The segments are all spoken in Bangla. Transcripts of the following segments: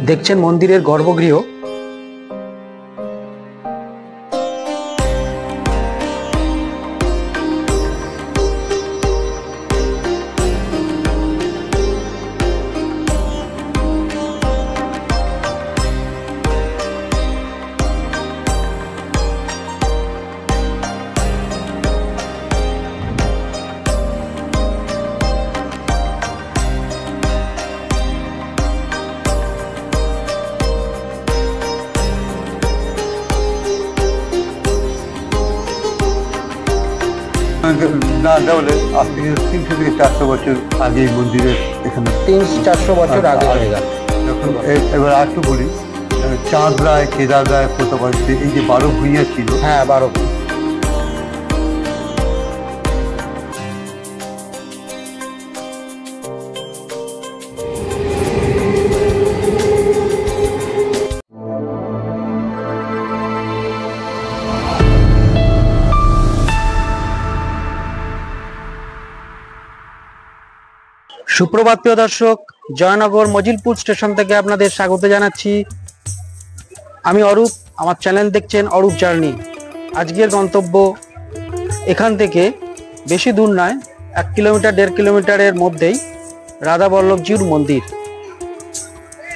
দেখছেন মন্দিরের গর্ভগৃহ। না তাহলে আজ থেকে 300 থেকে 400 বছর আগে এই মন্দিরের এখানে 300-400 বছর আগে হয়ে গেল। এবার আর একটু বলি, চাঁদ রায়, কেদার রায়, প্রতাপাদিত্য, এই যে 12 ভূঁইয়া ছিল। হ্যাঁ, 12। সুপ্রভাত প্রিয় দর্শক, জয়নগর মজিলপুর স্টেশন থেকে আপনাদের স্বাগত জানাচ্ছি। আমি অরূপ, আমার চ্যানেল দেখছেন অরূপ জার্নি। আজকের গন্তব্য এখান থেকে বেশি দূর নয়, 1 কিলোমিটার 1.5 কিলোমিটারের মধ্যেই রাধা বল্লভজির মন্দির।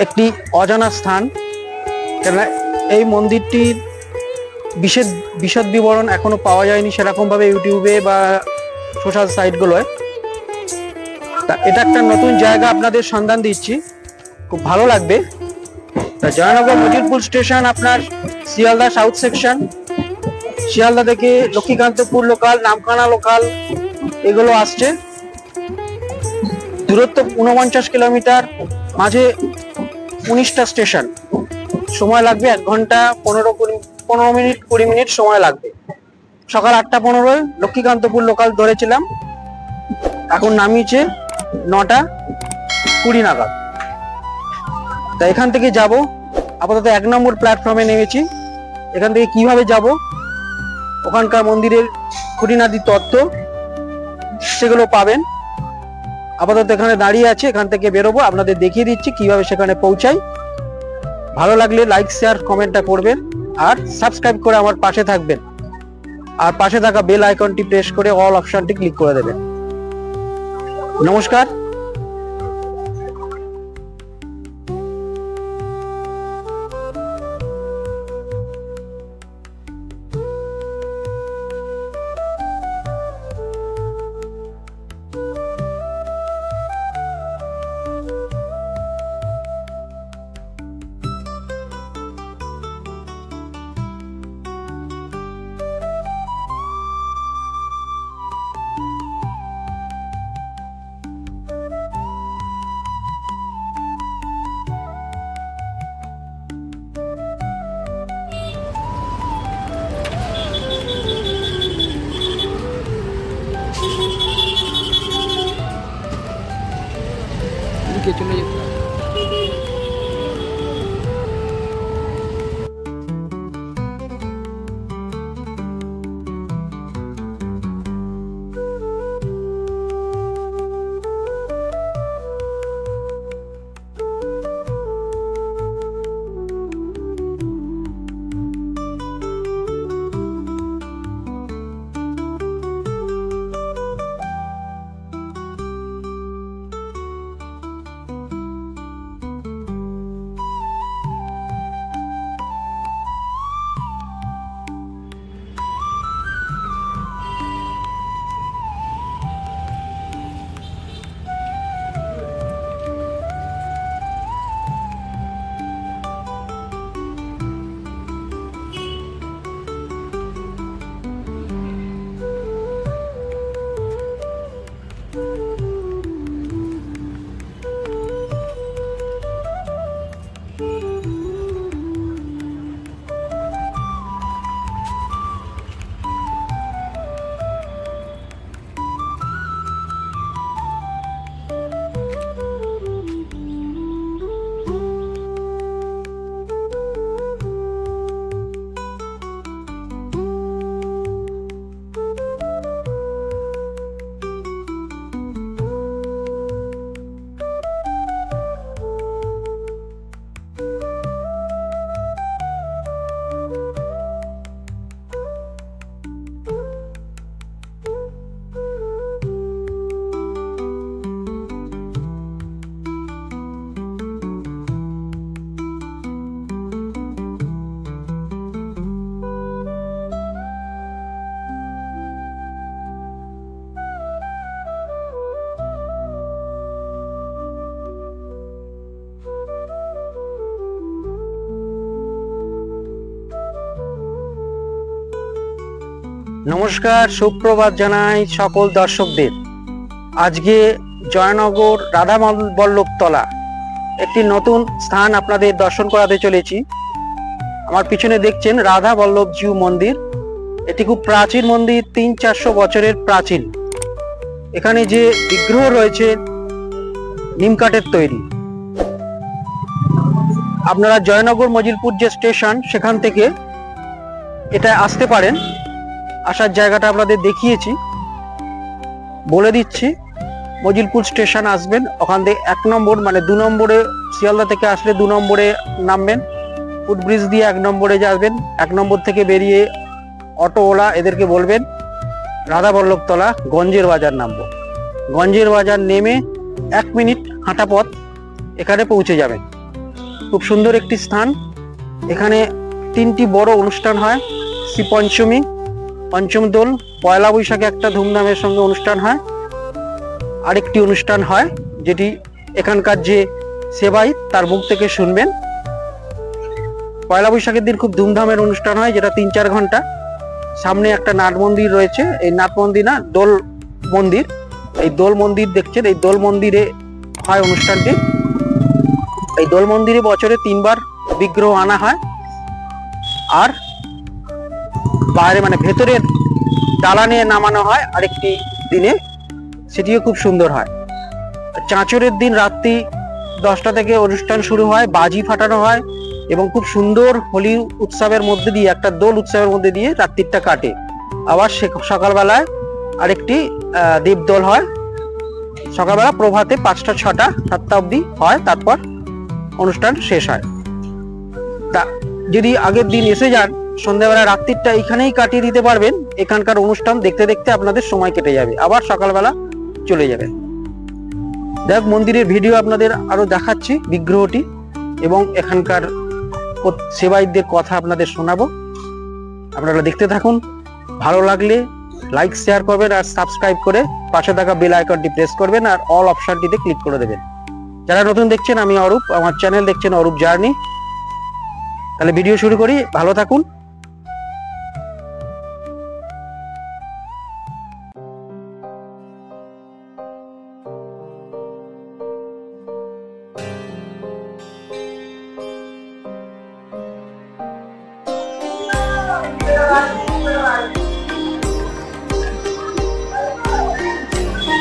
একটি অজানা স্থান, কেননা এই মন্দিরটির বিশদ বিবরণ এখনো পাওয়া যায়নি সেরকমভাবে ইউটিউবে বা সোশ্যাল সাইটগুলোয়। এটা একটা নতুন জায়গা আপনাদের সন্ধান দিচ্ছি, খুব ভালো লাগবে। জয়নগর মজিলপুর স্টেশন আপনার শিয়ালদা সাউথ সেকশন, শিয়ালদা থেকে লক্ষ্মীকান্তপুর লোকাল, নামখানা লোকাল এগুলো আসছে। দূরত্ব 49 কিলোমিটার, মাঝে 19টা স্টেশন। সময় লাগবে 1 ঘন্টা 15 মিনিট 20 মিনিট সময় লাগবে। সকাল 8টা 15 লক্ষ্মীকান্তপুর লোকাল ধরেছিলাম, এখন নামিয়েছে 9টা 20 নাগাদ। তা এখান থেকে যাব, আপাতত 1 নম্বর প্ল্যাটফর্মে নেমেছি। এখান থেকে কিভাবে যাব, ওখানকার মন্দিরের খুঁটিনাটি তত্ত্ব সেগুলো পাবেন। আপাতত এখানে দাঁড়িয়ে আছে, এখান থেকে বেরোবো, আপনাদের দেখিয়ে দিচ্ছি কিভাবে সেখানে পৌঁছাই। ভালো লাগলে লাইক শেয়ার কমেন্টটা করবেন, আর সাবস্ক্রাইব করে আমার পাশে থাকবেন, আর পাশে থাকা বেল আইকনটি প্রেস করে অল অপশনটি ক্লিক করে দেবেন। নমস্কার। চলে যেতে নমস্কার, সুপ্রভাত জানাই সকল দর্শকদের। আজকে জয়নগর রাধা বল্লভতলা একটি নতুন স্থান আপনাদের দর্শন করাতে চলেছি। আমার পিছনে দেখছেন রাধা বল্লভজিউ মন্দির। এটি খুব প্রাচীন মন্দির, 300-400 বছরের প্রাচীন। এখানে যে বিগ্রহ রয়েছে নিমকাঠের তৈরি। আপনারা জয়নগর মজিলপুর যে স্টেশন, সেখান থেকে এটা আসতে পারেন। আসার জায়গাটা আপনাদের দেখিয়েছি, বলে দিচ্ছি। মজিলপুর স্টেশন আসবেন, ওখান থেকে 1 নম্বর মানে 2 নম্বরে, শিয়ালদা থেকে আসলে 2 নম্বরে নামবেন। ফুটব্রিজ দিয়ে 1 নম্বরে যাবেন। 1 নম্বর থেকে বেরিয়ে অটোওয়ালা এদেরকে বলবেন রাধা বল্লভতলা গঞ্জের বাজার নামবো। গঞ্জের বাজার নেমে 1 মিনিট হাঁটা পথ, এখানে পৌঁছে যাবেন। খুব সুন্দর একটি স্থান। এখানে 3টি বড় অনুষ্ঠান হয়। শ্রী পঞ্চমী, পঞ্চম দোল, পয়লা বৈশাখে একটা ধুমধামের সঙ্গে অনুষ্ঠান হয়। আরেকটি অনুষ্ঠান হয় যেটি এখানকার যে সেবায়িত তার মুখ থেকে শুনবেন। পয়লা বৈশাখের দিন খুব ধুমধামের অনুষ্ঠান হয়, যেটা 3-4 ঘন্টা। সামনে একটা নাট মন্দির রয়েছে, এই নাট মন্দির না, দোল মন্দির। এই দোল মন্দির দেখছেন, এই দোল মন্দিরে হয় অনুষ্ঠানটি। এই দোল মন্দিরে বছরে 3 বার বিগ্রহ আনা হয়। আর বাইরে মানে ভেতরের দালানে নামানো হয় আরেকটি দিনে, সেটিও খুব সুন্দর হয়। চাঁচরের দিন রাত্রি 10টা থেকে অনুষ্ঠান শুরু হয়, বাজি ফাটানো হয় এবং খুব সুন্দর হোলি উৎসবের মধ্যে দিয়ে, একটা দোল উৎসবের মধ্যে দিয়ে রাত্রিটা কাটে। আবার সকালবেলায় আরেকটি দীপদোল হয়। সকালবেলা প্রভাতে 5টা, 6টা, 7টা অবধি হয়, তারপর অনুষ্ঠান শেষ হয়। তা যদি আগের দিন এসে যান, সন্ধ্যাবেলা রাত্রিটা এখানেই কাটিয়ে দিতে পারবেন। এখানকার অনুষ্ঠান দেখতে দেখতে আপনাদের সময় কেটে যাবে, আবার সকালবেলা চলে যাবেন। দেখ, মন্দিরের ভিডিও আপনাদের আরো দেখাচ্ছি, বিগ্রহটি এবং এখানকার সেবায়িতদের কথা আপনাদের শোনাবো। আপনারা দেখতে থাকুন। ভালো লাগলে লাইক, শেয়ার করবেন আর সাবস্ক্রাইব করে পাশে থাকা বেল আইকনটি প্রেস করবেন আর অল অপশনটিতে ক্লিক করে দেবেন। যারা নতুন দেখছেন, আমি অরূপ, আমার চ্যানেল দেখছেন অরূপ জার্নি। তাহলে ভিডিও শুরু করি, ভালো থাকুন।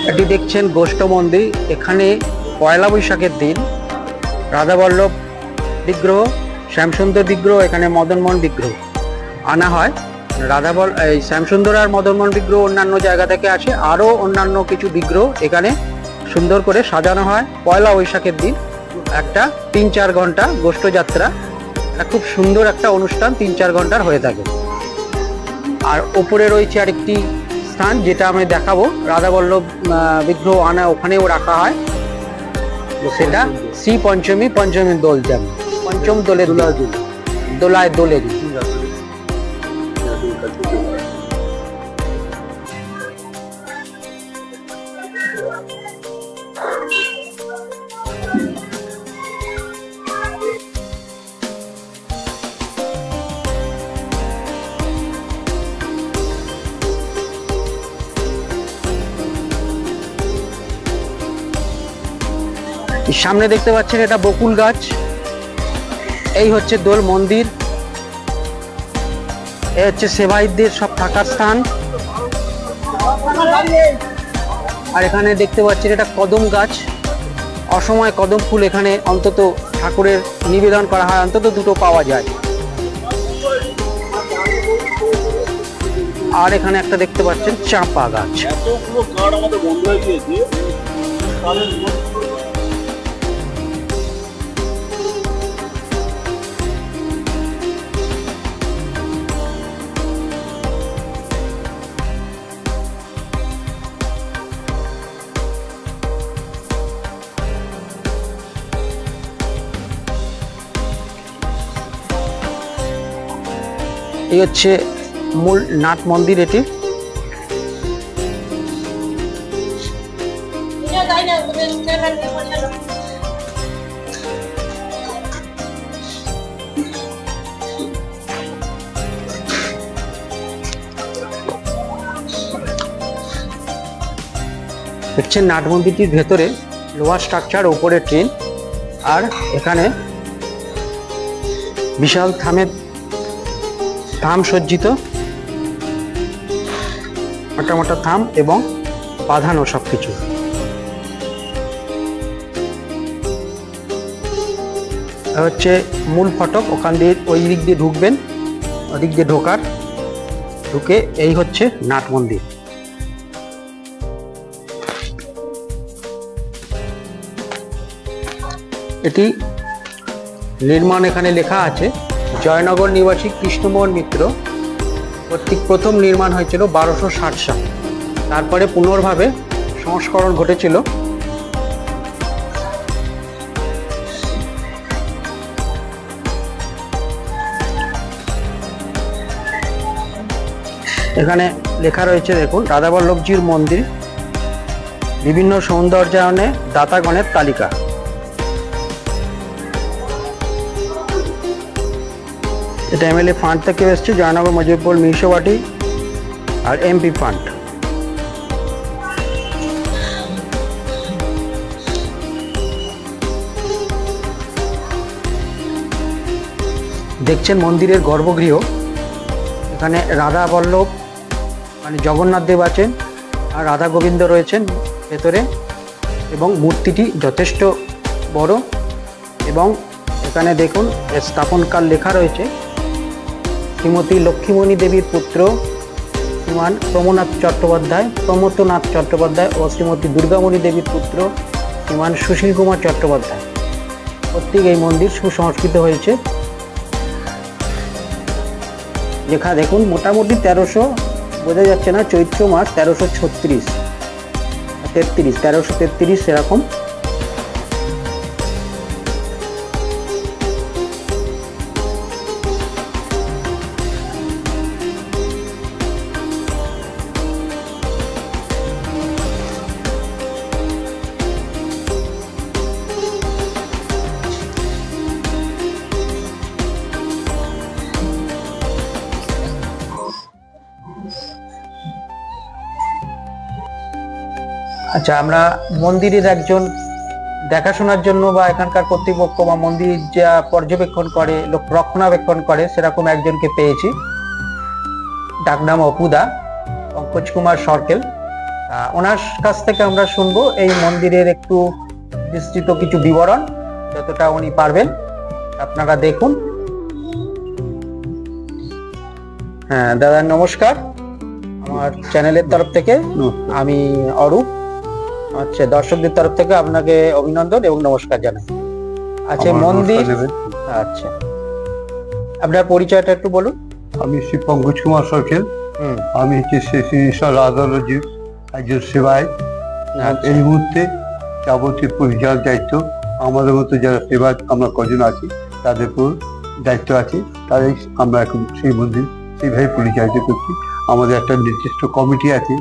এটি দেখছেন গোষ্ঠ মন্দির। এখানে পয়লা বৈশাখের দিন রাধা বল্লভ বিগ্রহ, শ্যামসুন্দর বিগ্রহ, এখানে মদনমোহন বিগ্রহ আনা হয়। এই শ্যামসুন্দর আর মদনমোহন বিগ্রহ অন্যান্য জায়গা থেকে আসে। আরও অন্যান্য কিছু বিগ্রহ এখানে সুন্দর করে সাজানো হয়। পয়লা বৈশাখের দিন একটা 3-4 ঘন্টা গোষ্ঠ যাত্রা, খুব সুন্দর একটা অনুষ্ঠান 3-4 ঘন্টার হয়ে থাকে। আর ওপরে রয়েছে আরেকটি স্থান, যেটা আমি দেখাবো। রাধা বল্লভ বিগ্রহ আনা ওখানেও রাখা হয়, সেটা শ্রী পঞ্চমী, পঞ্চমী দোল, যেমন পঞ্চম দোলে দোলায় দোলে। সামনে দেখতে পাচ্ছেন, এটা বকুল গাছ। এই হচ্ছে দোল মন্দির, এই হচ্ছে সেবায়িতদের সব থাকার স্থান। আর এখানে দেখতে পাচ্ছেন এটা কদম গাছ। অসময় কদম ফুল এখানে অন্তত ঠাকুরের নিবেদন করা হয়, অন্তত 2টো পাওয়া যায়। আর এখানে একটা দেখতে পাচ্ছেন চাঁপা গাছ। এই হচ্ছে মূল নাট মন্দির। এটি দেখছেন নাট মন্দিরটির ভেতরে লোহার স্ট্রাকচার, ওপরে ট্রেন, আর এখানে বিশাল থাম সজ্জিত, মোটা মোটা থাম এবং বাঁধানো সবকিছু। হচ্ছে মূল ফটক, ওখান দিয়ে ওই দিক দিয়ে ঢুকবেন, ওদিক দিয়ে ঢুকে এই হচ্ছে নাট মন্দির। এটি নির্মাণ এখানে লেখা আছে জয়নগর নিবাসী কৃষ্ণমোহন মিত্র কর্তৃক প্রথম নির্মাণ হয়েছিল 1260 সাল। তারপরে পুনর্ভাবে সংস্করণ ঘটেছিল। এখানে লেখা রয়েছে দেখুন, রাধাবল্লভজির মন্দির, বিভিন্ন সৌন্দর্যায়নে দাতাগণের তালিকা। এটা এমএলএ ফান্ড থেকে এসছে, জয়নগর মজিলপুর মিউনিসিপালিটি আর এমপি ফান্ড। দেখছেন মন্দিরের গর্ভগৃহ। এখানে রাধা বল্লভ মানে জগন্নাথ দেব আছেন, আর রাধা গোবিন্দ রয়েছেন ভেতরে, এবং মূর্তিটি যথেষ্ট বড়। এবং এখানে দেখুন স্থাপনকাল লেখা রয়েছে, শ্রীমতী লক্ষ্মীমণি দেবীর পুত্র শ্রীমান প্রমথনাথ চট্টোপাধ্যায় ও শ্রীমতী দুর্গামণি দেবীর পুত্র শ্রীমান সুশীল কুমার চট্টোপাধ্যায় কর্তৃক এই মন্দির সুসংস্কৃত হয়েছে। লেখা দেখুন মোটামুটি 1300, বোঝা যাচ্ছে না, চৈত্র মাস 1333 সেরকম। আচ্ছা, আমরা মন্দিরের একজন দেখাশোনার জন্য বা এখানকার কর্তৃপক্ষ বা মন্দির যা পর্যবেক্ষণ করে, রক্ষণাবেক্ষণ করে, সেরকম একজনকে পেয়েছি। ডাকনাম অপুদা, পঙ্কজ কুমার সরকেল। ওনার কাছ থেকে আমরা শুনবো এই মন্দিরের একটু বিস্তৃত কিছু বিবরণ, যতটা উনি পারবেন। আপনারা দেখুন। হ্যাঁ দাদা, নমস্কার। আমার চ্যানেলের তরফ থেকে আমি অরূপ, আচ্ছা, দর্শকদের তরফ থেকে আপনাকে অভিনন্দন এবং নমস্কার জানাই। আচ্ছা, মন্দির, আচ্ছা, আপনার পরিচয়টা একটু বলুন। আমি শ্রী পঙ্কজ কুমার সরকেল। আমি হচ্ছে শ্রী রাধাবল্লভজির একজন সেবায়। এই মুহূর্তে যাবতীয় পরিচালনার দায়িত্ব আমাদের মতো যারা সেবা আমরা কজন আছি তাদের উপর দায়িত্ব আছে, তাই আমরা এখন সেই মন্দির সেইভাবে পরিচালিত করছি। আমাদের একটা নির্দিষ্ট কমিটি আছে,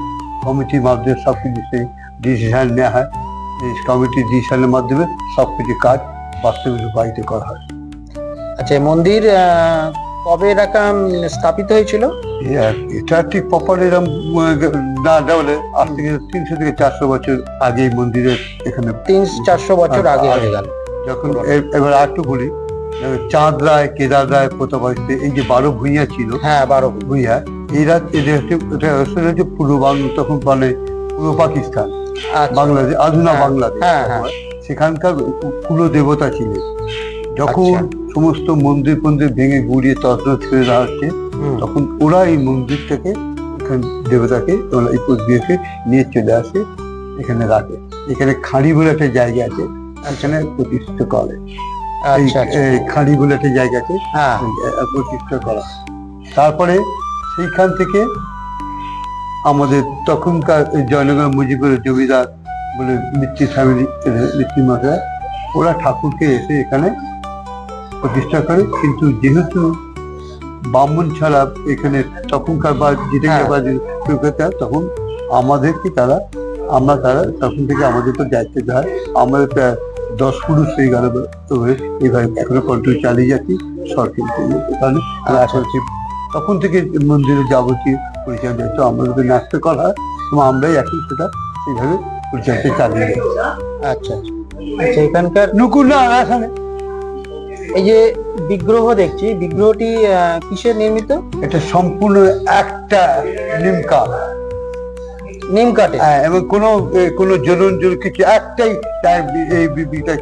কমিটির মাধ্যমে সবকিছু সেই ডিসিশন নেওয়া হয়। এই কমিটির ডিসিশনের মাধ্যমে সবকিছু কাজ বাস্তবে রূপায়িত করা হয়। আচ্ছা, মন্দির কবে এরকম স্থাপিত হয়েছিল? এটা ঠিক প্রপার এরকম না বলে আজ থেকে 300 থেকে 400 বছর আগে এই মন্দিরের এখানে 300-400 বছর আগে হয়ে গেল। যখন এবার একটু বলি, চাঁদ রায়, কেদার রায়, প্রতাপ, এই যে 12 ভূঁইয়া ছিল, হ্যাঁ 12 ভূঁইয়া, এরা হচ্ছে পূর্ব বাংলা, তখন মানে পূর্ব পাকিস্তান, বাংলাদেশ, আধুনা বাংলাদেশ, সেখানকার কুল দেবতা ছিলেন। যখন সমস্ত মন্দির ভেঙে গুড়িয়ে তছনছ করে দেওয়া হচ্ছে, তখন ওরা এই মন্দির থেকে এখানে দেবতাকে এই পরিবেশে নিয়ে চলে আসে, এখানে রাখে। এখানে খাঁড়ি বলে একটা জায়গা আছে, এখানে প্রতিষ্ঠিত করে। খাঁড়ি বলে একটা জায়গা আছে, প্রতিষ্ঠা করা। তারপরে সেইখান থেকে আমাদের তখনকার জয়নগর মুজিবের জমিদার বলে মিত্রি ফ্যামিলি, মিত্রি মশাই, ওরা ঠাকুরকে এসে এখানে প্রতিষ্ঠা করে। কিন্তু যেহেতু ব্রাহ্মণ ছাড়া এখানে তখনকার বা যেটা তখন আমাদেরকে তারা তখন থেকে আমাদের তো দায়িত্ব দেওয়া হয়। আমাদের প্রায় 10 পুরুষ হয়ে গেল, এইভাবে এখনো কন্টিনিউ চালিয়ে যাচ্ছি সরকারি কারণে। তখন থেকে মন্দিরের যাবতীয় পরিচালনা দায়িত্ব আমাদের ন্যস্ত করা হয় এবং আমরাই এখন সেটা সেইভাবে পরিচর্যা চালিয়ে যায়। আচ্ছা আচ্ছা আচ্ছা, এখানকার নুকুর না এখানে এই যে বিগ্রহ দেখছি, বিগ্রহটি কিসের নির্মিত? এটা সম্পূর্ণ একটা নিম কাঠ, নিম কাঠে। এবং কোনো জ্বলন কিছু একটাই তার এই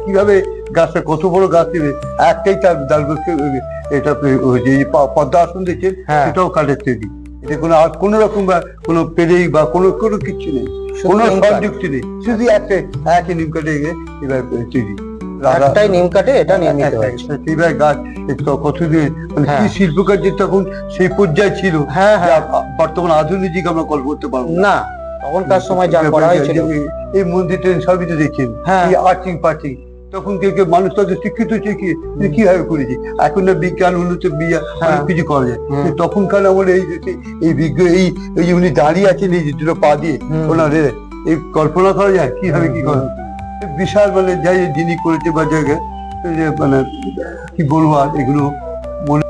কিভাবে গাছটা কত বড় গাছ দেবে, একটাই তার ডাল গাছকে এটা যে পদ্মা আসন দেখছেন সেটাও কাঠের তৈরি। এটা কোনো আর কোনো রকম বা কোনো পেরেই বা কোনো কিছু নেই, কোনো সংযুক্তি নেই, শুধু একই নিম কাঠে এবার তৈরি, একটাই নিম কাঠে এটা নির্মিত হয়েছে। এইবার গাছ কতদিন মানে কি শিল্পকার্য তখন সেই পর্যায়ে ছিল, বর্তমান আধুনিক যুগে আমরা কল্পনা করতে পারবো না, তখনকার সময় যা করা হয়েছিল। এই মন্দির সবই তো দেখছেন আর্চিং পার্চিং, তখন কেউ মানুষ তাদের শিক্ষিত কিভাবে করেছে, এখন না বিজ্ঞান উন্নত অনেক কিছু করা যায়। তখনকার আমলে এই বিজ্ঞ এই উনি দাঁড়িয়ে আছেন এই দুটো পা দিয়ে, ওনার এই কল্পনা করা যায় কিভাবে কি করা, বিশাল মানে যাই যিনি করেছে বা জায়গায় মানে কি বলবো আর এগুলো মনে।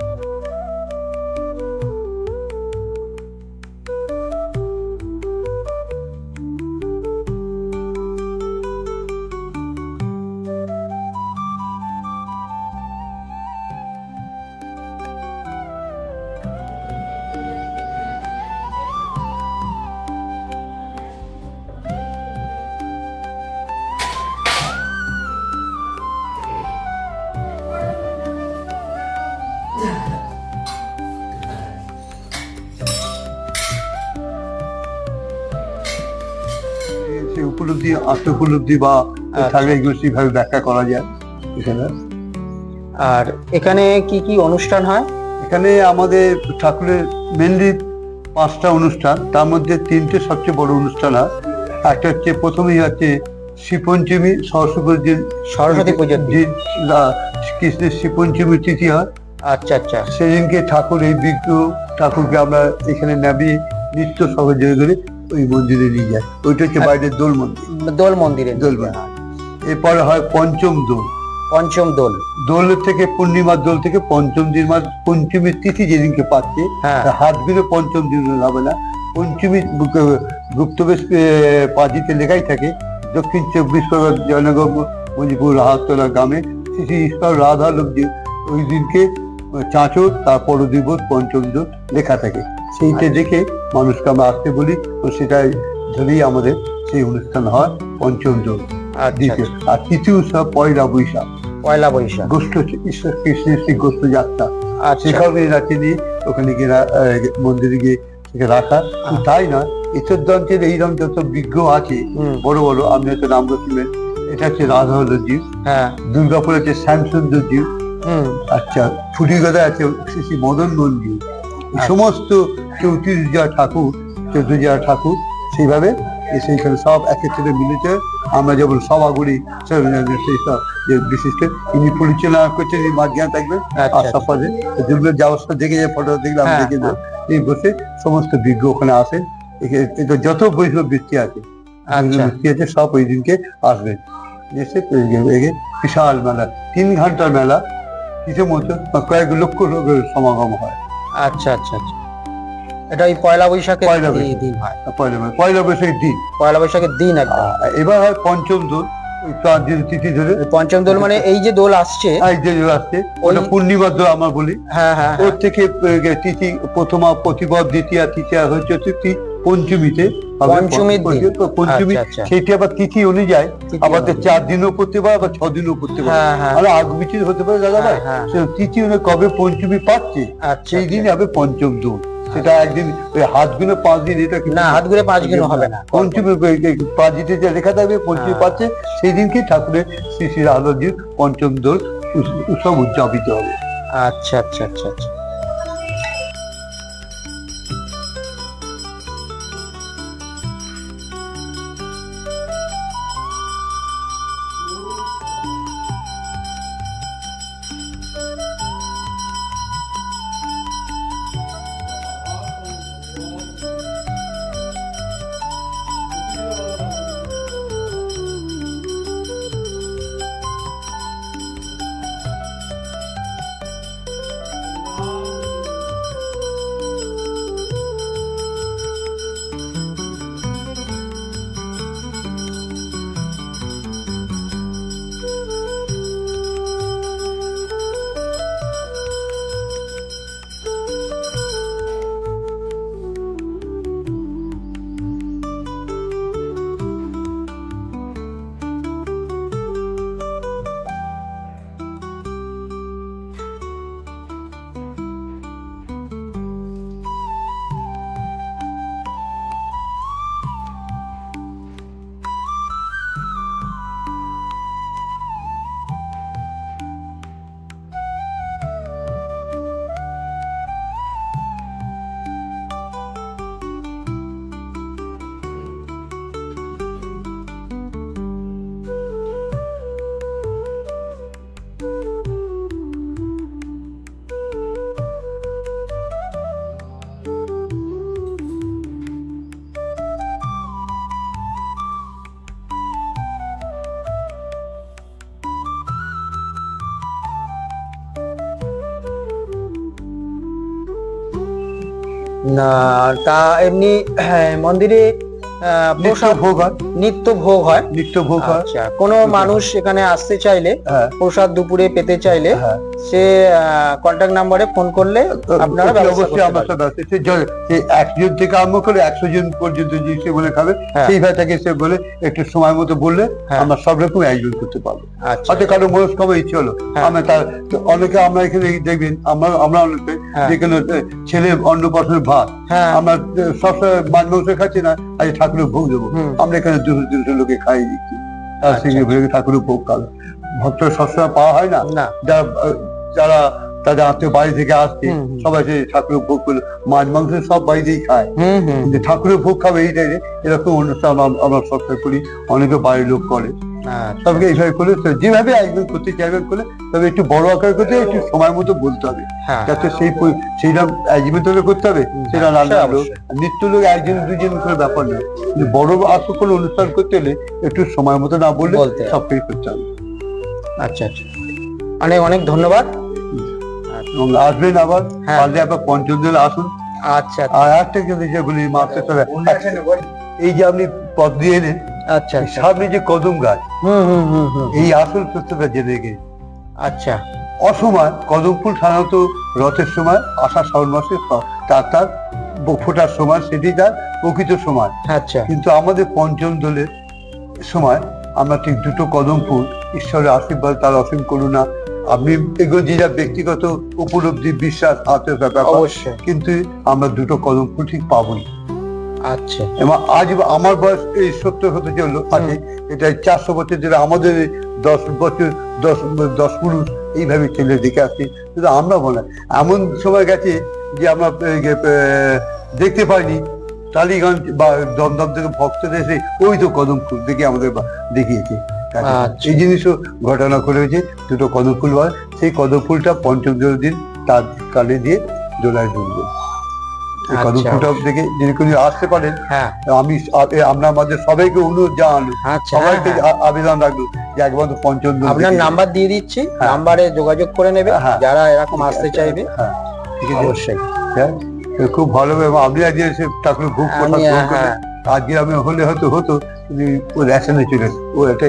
উপলব্ধি আত্মোপলব্ধি বা থাকলে এগুলো সেইভাবে ব্যাখ্যা করা যায় এখানে। আর এখানে কি কি অনুষ্ঠান হয়? এখানে আমাদের ঠাকুরের মেনলি 5টা অনুষ্ঠান, তার মধ্যে 3টে সবচেয়ে বড় অনুষ্ঠান হয়। একটা হচ্ছে প্রথমেই হচ্ছে শ্রীপঞ্চমী, সরস্বতী পুজোর দিন কৃষ্ণের শ্রীপঞ্চমী তিথি হয়। আচ্ছা আচ্ছা, সেদিনকে ঠাকুর এই বিগ্রহ ঠাকুরকে আমরা এখানে নামিয়ে নিত্য সহযোগে করে ওই মন্দিরে নিয়ে যায়। ওইটা হচ্ছে বাইরের দোল মন্দির, দোল মন্দিরে। এরপরে হয় পঞ্চম দোল। পঞ্চম দোল, দোলের থেকে পূর্ণিমার দোল থেকে পঞ্চম দিন পঞ্চমীর তিথি যেদিনকে পাচ্ছে হাত গুলো পঞ্চম দিন হবে না। পঞ্চমী গুপ্তবেশ পাঁজিতে লেখাই থাকে দক্ষিণ 24 পরগনা জয়নগর মজিপুর রাহাতলা গ্রামে শ্রী ঈশ্বর রাধা লব্ধি ওই দিনকে চাঁচর, তারপর দিবস পঞ্চম দোল লেখা থাকে। সেইটা দেখে মানুষকে আমরা আসতে বলি, তো সেটাই ধরেই আমাদের সেই অনুষ্ঠান হয় পঞ্চম দোল। দ্বিতীয় আর তৃতীয় উৎসব পয়লা বৈশাখ। পয়লা বৈশাখ গোষ্ঠ ঈশ্বর কৃষ্ণের সেই গোষ্ঠ যাত্রা, সেখানে রাতে নিয়ে ওখানে গিয়ে মন্দিরে গিয়ে রাখা। তাই না, ঈশ্বরদন্তের এইরকম যত বিগ্রহ আছে বড় বড়, আপনি হয়তো নাম শুনবেন, এটা হচ্ছে রাধা হলজিউ, দুর্গাপুর হচ্ছে শ্যামসুন্দরজিউ, আচ্ছা ফুটিগদা আছে শ্রী মদন মোহনজিউ। এই সমস্ত 34 ঠাকুর 14 ঠাকুর সেইভাবে সেইখানে সব একত্রে মিলেছে। আমরা যেমন সভাগুলি সেই সব যে বিশিষ্ট ইনি পরিচালনা করছেন, এই মাঝখানে থাকবেন আশপাশে যেগুলো যাওয়ার দেখে যে ফটো দেখলে আমি দেখে এই বসে সমস্ত বিজ্ঞ ওখানে আসেন। যত বৈষ্ণব বৃত্তি আছে সব ওই দিনকে আসবেন, এসে বিশাল মেলা, 3 ঘন্টার মেলা, কিছু মতো কয়েক লক্ষ লোকের সমাগম হয়। আচ্ছা আচ্ছা আচ্ছা, এটা এই পয়লা বৈশাখের দিন হয়। পয়লা বৈশাখের দিন, পয়লা বৈশাখের দিন একদম। এবার হয় পঞ্চম দোল, 4 দিন তিথি ধরে। পঞ্চম দোল মানে এই যে দোল আসছে, ওটা পূর্ণিমার দোল আমরা বলি। ওর থেকে তিথি প্রথমা, প্রতিপদ, দ্বিতীয়া, তৃতীয়া হচ্ছে তিথি পঞ্চমীতে, পঞ্চমী সেইটি আবার তিথি অনুযায়ী আমাদের 4 দিনও করতে পারে, আবার 6 দিনও করতে পারে, মানে আগ বিচিত হতে পারে দাদা ভাই। তিথি অনুযায়ী কবে পঞ্চমী পাচ্ছে সেই দিন হবে পঞ্চম দোল। সেটা একদিন ওই হাত গুলো 5 দিন, এটা না হাত গুলো 5 দিন হবে না, পঞ্চমী পাঁচিতে যে লেখা থাকবে পঞ্চমী পাচ্ছে সেই দিনকে ঠাকুরের শ্রী শ্রী রাধাজির পঞ্চম দোল উৎসব উদযাপিত হবে। আচ্ছা আচ্ছা আচ্ছা আচ্ছা। না, তা এমনি মন্দিরে প্রসাদ ভোগ হয়, নিত্য ভোগ হয়, নিত্য ভোগ হয়। আচ্ছা, কোনো মানুষ এখানে আসতে চাইলে, প্রসাদ দুপুরে পেতে চাইলে সে কন্ট্যাক্ট নাম্বারে ফোন করলে আপনারা অবশ্যই আমার সাথে আসে। সে 1 জন থেকে আরম্ভ করে 100 জন পর্যন্ত যে সে বলে খাবে সেই ভাইটাকে সে বলে একটু সময় মতো বললে আমরা সব রকম আয়োজন করতে পারবো। হয়তো কারো মনস্কামনা ইচ্ছে হলো, আমরা তার অনেকে আমরা এখানে দেখবেন আমরা অনেকে যেখানে ছেলে অন্নপ্রাশনের ভাত আমরা সবসময় মাছ মাংস খাচ্ছি না, আজ ঠাকুরের ভোগ দেবো, আমরা এখানে 200 লোকে খাই দিচ্ছি, ঠাকুরের ভোগ খাবে। ভক্তরা সবসময় পাওয়া হয় না, যারা তাদের আত্মীয় বাড়ি থেকে আসছে সবাই সে ঠাকুরের ভোগ করলো, মাছ মাংস সব বাড়িতেই খায়, কিন্তু ঠাকুরের ভোগ খাবে এই টাইমে এরকম অনুষ্ঠান আমরা সবসময় করি, অনেকে বাড়ির লোক করে, সবকে এইভাবে করলে যেভাবে আয়োজন করতে চাইবেন করলে, তবে একটু বড় আকার করতে একটু সময় মতো বলতে হবে, যাতে সেইরকম আয়োজন করতে হবে, সেটা রান্না লোক নিত্য লোক 1 জন 2 জন করে ব্যাপার নয়, বড় আসল কোনো অনুষ্ঠান করতে হলে একটু সময় মতো না বললে সবকিছু করতে হবে। আচ্ছা আচ্ছা, অনেক অনেক ধন্যবাদ। আসবেন আবার, পারলে আবার পঞ্চম দিনে আসুন। আচ্ছা, আর একটা কিন্তু যেগুলি মাছের এই যে আপনি পথ দিয়ে এলেন, আচ্ছা, সামনে যে কদম গাছ, এই আসল সত্যটা জেনে গেছে। আচ্ছা, অসময় কদম ফুল সাধারণত রথের সময়, আষাঢ় শ্রাবণ মাসে তার ফোটার সময়, সেটি তার প্রকৃত সময়। আচ্ছা, কিন্তু আমাদের পঞ্চম দোলের সময় আমরা ঠিক 2টো কদম ফুল, ঈশ্বরের আশীর্বাদ, তার অসীম করুণা, আপনি এগুলো যে যা ব্যক্তিগত উপলব্ধি, বিশ্বাস, আত্মীয়তা, কিন্তু আমরা 2টো কদম ফুল ঠিক পাবোই। আচ্ছা, এবং আজ আমার বয়স এই 70 হতে চললো আছে, এটা 400 বছর ধরে আমাদের 10 বছর 10 পুরুষ এইভাবে ছেলে দেখে আসছি, কিন্তু আমরা বলে এমন সময় গেছে যে আমরা দেখতে পাইনি টালিগঞ্জ বা দমদম থেকে ভক্তদের এসে ওই তো কদম ফুল দেখে আমাদের দেখিয়েছে। এই জিনিসও ঘটনা করেছে, 2টো কদম ফুল হয়, সেই কদম ফুলটা পঞ্চম দিন তার কানে দিয়ে দোলায় ঢুকবে। কদম ফুলটা দেখে যদি কোনো আসতে পারেন, আমরা আমাদের সবাইকে অনুরোধ জানালো, সবাইকে আবেদন রাখলো যে একবার পঞ্চম দিন। আপনার নাম্বার দিয়ে দিচ্ছি, নাম্বারে যোগাযোগ করে নেবে যারা এরকম আসতে চাইবে। ঠিক আছে, অবশ্যই। খুব ভালো, এবং আপনি আজকে ঠাকুরের ভোগ আজকে আমি হলে হতো ও রেশনে চলে ও এটা।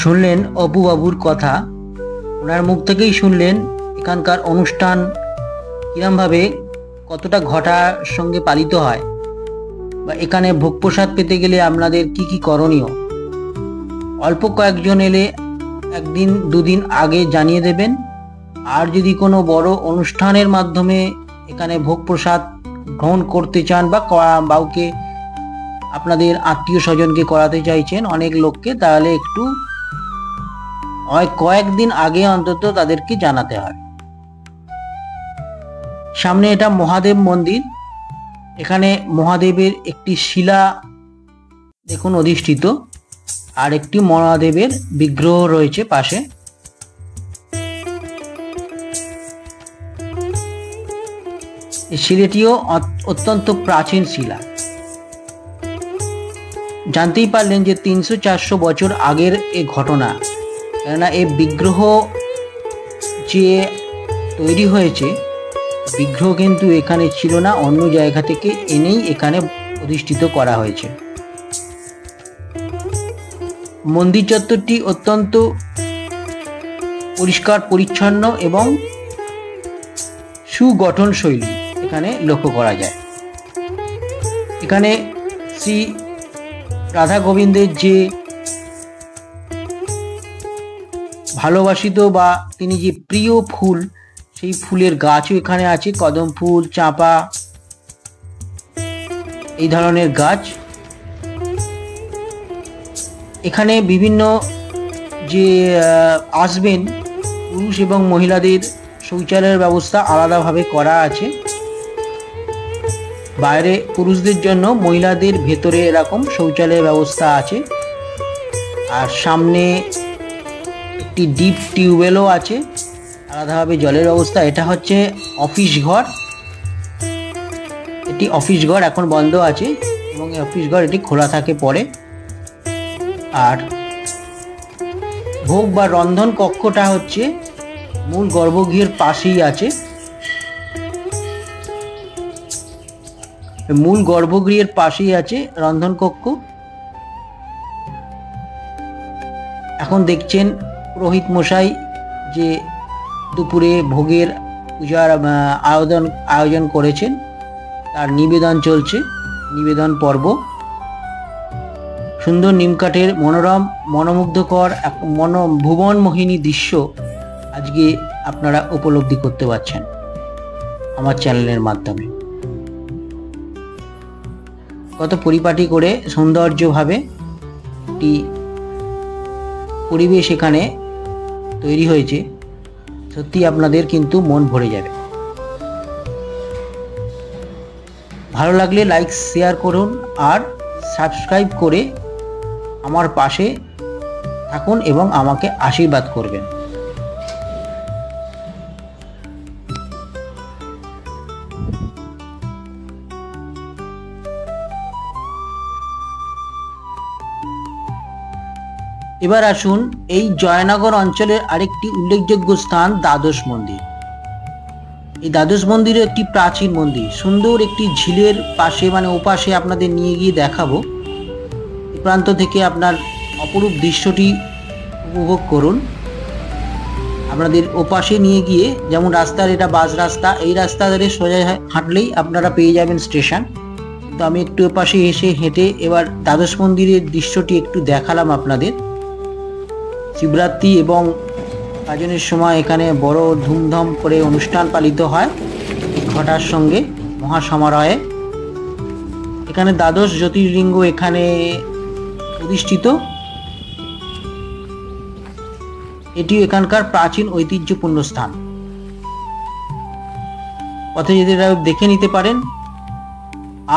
শুনলেন অপু বাবুর কথা, ওনার মুখ থেকেই শুনলেন এখানকার অনুষ্ঠান কিরমভাবে কতটা ঘটার সঙ্গে পালিত হয়, বা এখানে ভোগ প্রসাদ পেতে গেলে আপনাদের কি কি করণীয়। অল্প কয়েকজন এলে 1 দিন 2 দিন আগে জানিয়ে দেবেন, আর যদি কোনো বড় অনুষ্ঠানের মাধ্যমে এখানে ভোগ প্রসাদ গ্রহণ করতে চান বা কাউকে আপনাদের আত্মীয় স্বজনকে করাতে চাইছেন অনেক লোককে, তাহলে একটু কয়েকদিন আগে অন্তত তাদেরকে জানাতে হয়। সামনে এটা মহাদেব মন্দির, এখানে মহাদেবের একটি শিলা দেখুন অধিষ্ঠিত, আর একটি মহাদেবের বিগ্রহ রয়েছে পাশে। এই শিলাটিও অত্যন্ত প্রাচীন শিলা। জানতেই পারলেন যে 300-400 বছর আগের এই ঘটনা, কেননা এই বিগ্রহ যে তৈরি হয়েছে, বিগ্রহ কিন্তু এখানে ছিল না, অন্য জায়গা থেকে এনেই এখানে প্রতিষ্ঠিত করা হয়েছে। মন্দির চত্বরটি অত্যন্ত পরিষ্কার পরিচ্ছন্ন এবং সুগঠন শৈলী এখানে লক্ষ্য করা যায়। এখানে শ্রী রাধা গোবিন্দের যে ভালোবাসিত বা তিনি যে প্রিয় ফুল, সেই ফুলের গাছও এখানে আছে, কদম ফুল, চাঁপা, এই ধরনের গাছ। এখানে বিভিন্ন যে আসবেন পুরুষ এবং মহিলাদের শৌচালয়ের ব্যবস্থা আলাদাভাবে করা আছে, বাইরে পুরুষদের জন্য, মহিলাদের ভেতরে এরকম শৌচালয়ের ব্যবস্থা আছে। আর সামনে একটি ডিপ টিউবওয়েলও আছে, আলাদাভাবে জলের ব্যবস্থা। এটা হচ্ছে অফিস ঘর, এটি অফিস ঘর এখন বন্ধ আছে, এবং অফিস ঘর এটি খোলা থাকে পরে। আর ভোগ বা রন্ধন কক্ষটা হচ্ছে মূল গর্ভগৃহের পাশেই আছে। মূল গর্ভগৃহের পাশেই আছে রন্ধন কক্ষ। এখন দেখছেন পুরোহিত মশাই যে দুপুরে ভোগের পূজার আয়োজন করেছেন, তার নিবেদন চলছে, নিবেদন পর্ব। সুন্দর নিমকাঠের মনোরম মনোমুগ্ধকর এক ভুবনমোহিনী দৃশ্য আজকে আপনারা উপলব্ধি করতে পারছেন আমার চ্যানেলের মাধ্যমে। কত পরিপাটি করে সৌন্দর্যভাবে একটি পরিবেশ এখানে তৈরি হয়েছে, সত্যি আপনাদের কিন্তু মন ভরে যাবে। ভালো লাগলে লাইক শেয়ার করুন আর সাবস্ক্রাইব করে আমার পাশে থাকুন এবং আমাকে আশীর্বাদ করবেন। এবার আসুন এই জয়নগর অঞ্চলের আরেকটি উল্লেখযোগ্য স্থান দ্বাদশ মন্দির। এই দ্বাদশ মন্দিরে একটি প্রাচীন মন্দির, সুন্দর একটি ঝিলের পাশে, মানে ওপাশে আপনাদের নিয়ে গিয়ে দেখাবো। এই প্রান্ত থেকে আপনার অপরূপ দৃশ্যটি উপভোগ করুন। আপনাদের ওপাশে নিয়ে গিয়ে, যেমন রাস্তার এটা বাস রাস্তা, এই রাস্তা ধরে সোজা হাঁটলেই আপনারা পেয়ে যাবেন স্টেশন। তো আমি একটু ওপাশে এসে হেঁটে এবার দ্বাদশ মন্দিরের দৃশ্যটি একটু দেখালাম আপনাদের। শিবরাত্রি এবং গাজনের সময় এখানে বড় ধুমধাম করে অনুষ্ঠান পালিত হয় ঘটার সঙ্গে মহাসমারোহে। এখানে দ্বাদশ জ্যোতির্লিঙ্গ এখানে প্রতিষ্ঠিত। এটি এখানকার প্রাচীন ঐতিহ্যপূর্ণ স্থান। পথে যেতে দেখে নিতে পারেন।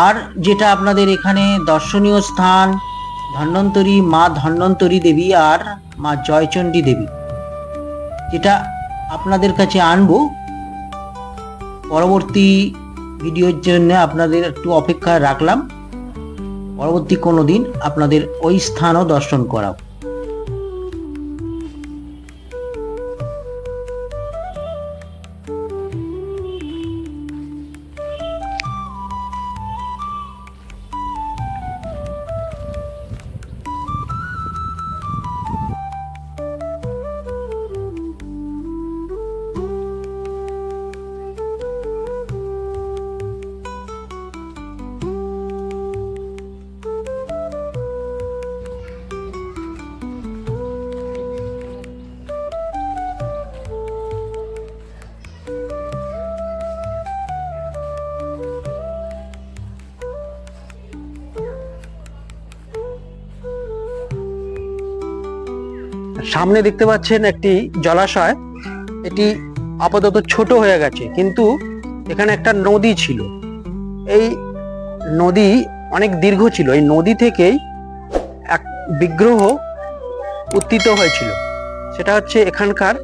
আর যেটা আপনাদের এখানে দর্শনীয় স্থান, ধন্বন্তরী মা ধন্বন্তরী দেবী আর মা জয়চণ্ডী দেবী, যেটা আপনাদের কাছে আনবো পরবর্তী ভিডিওর জন্য। আপনাদের একটু অপেক্ষায় রাখলাম, পরবর্তী কোনো দিন আপনাদের ওই স্থানও দর্শন করাবো। সামনে দেখতে পাচ্ছেন একটি জলাশয়। এটি আপাতত ছোট হয়ে গেছে, কিন্তু এখানে একটা নদী ছিল। এই নদী অনেক দীর্ঘ ছিল। এই নদী থেকেই এক বিগ্রহ উত্থিত হয়েছিল। সেটা হচ্ছে এখানকার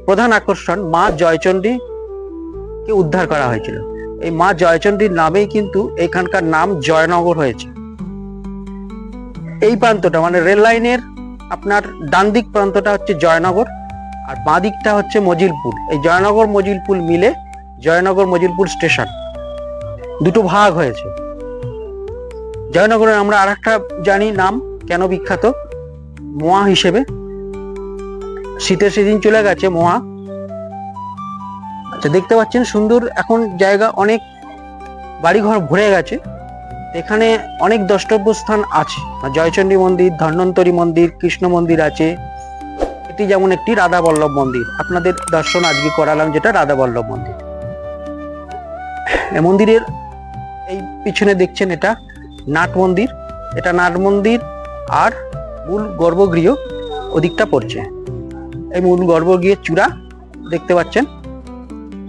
প্রধান আকর্ষণ, মা জয়চণ্ডীকে উদ্ধার করা হয়েছিল। এই মা জয়চণ্ডীর নামেই কিন্তু এখানকার নাম জয়নগর হয়েছে। এই প্রান্তটা মানে রেল লাইনের আপনার ডান দিক প্রান্তটা হচ্ছে জয়নগর আর বাঁ দিকটা হচ্ছে মজিলপুর। এই জয়নগর মজিলপুর মিলে জয়নগর মজিলপুর স্টেশন দুটো ভাগ হয়েছে। জয়নগরের আমরা আর একটা জানি নাম কেন বিখ্যাত, মোয়া হিসেবে। শীতের সিজন চলে গেছে, মোয়া। আচ্ছা, দেখতে পাচ্ছেন সুন্দর এখন জায়গা, অনেক বাড়িঘর ভরে গেছে। এখানে অনেক দ্রষ্টব্য স্থান আছে। জয়চণ্ডী মন্দির, ধন্বন্তরী মন্দির, কৃষ্ণ মন্দির আছে। এটি যেমন একটি রাধা বল্লভ মন্দির, আপনাদের দর্শন আজকে করালাম, যেটা রাধা বল্লভ মন্দির। এই মন্দিরের এই পিছনে দেখছেন এটা নাট মন্দির। এটা নাট মন্দির আর মূল গর্ভগৃহ ওদিকটা পড়ছে। এই মূল গর্ভগৃহের চূড়া দেখতে পাচ্ছেন,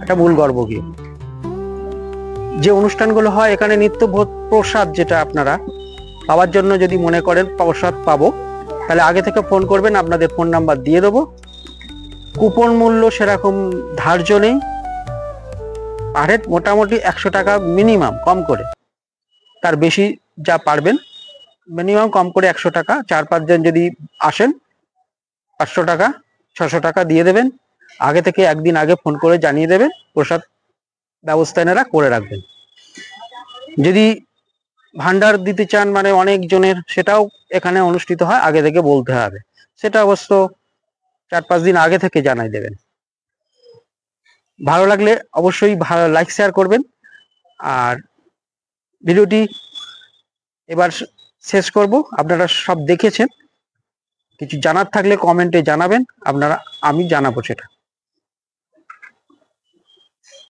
এটা মূল গর্ভগৃহ। যে অনুষ্ঠানগুলো হয় এখানে নিত্য প্রসাদ, যেটা আপনারা পাওয়ার জন্য যদি মনে করেন প্রসাদ পাবো, তাহলে আগে থেকে ফোন করবেন, আপনাদের ফোন নাম্বার দিয়ে দেবো। কুপন মূল্য সেরকম ধার্য নেই। পার হেড মোটামুটি 100 টাকা মিনিমাম, কম করে। তার বেশি যা পারবেন, মিনিমাম কম করে 100 টাকা। 4-5 জন যদি আসেন 500 টাকা 600 টাকা দিয়ে দেবেন। আগে থেকে একদিন আগে ফোন করে জানিয়ে দেবেন, প্রসাদ ব্যবস্থা এনারা করে রাখবেন। যদি ভান্ডার দিতে চান মানে অনেক জনের, সেটাও এখানে অনুষ্ঠিত হয়, আগে থেকে বলতে হবে। সেটা অবশ্য 4-5 দিন আগে থেকে জানাই দেবেন। ভালো লাগলে অবশ্যই লাইক শেয়ার করবেন। আর ভিডিওটি এবার শেষ করব। আপনারা সব দেখেছেন, কিছু জানার থাকলে কমেন্টে জানাবেন, আমি জানাবো সেটা।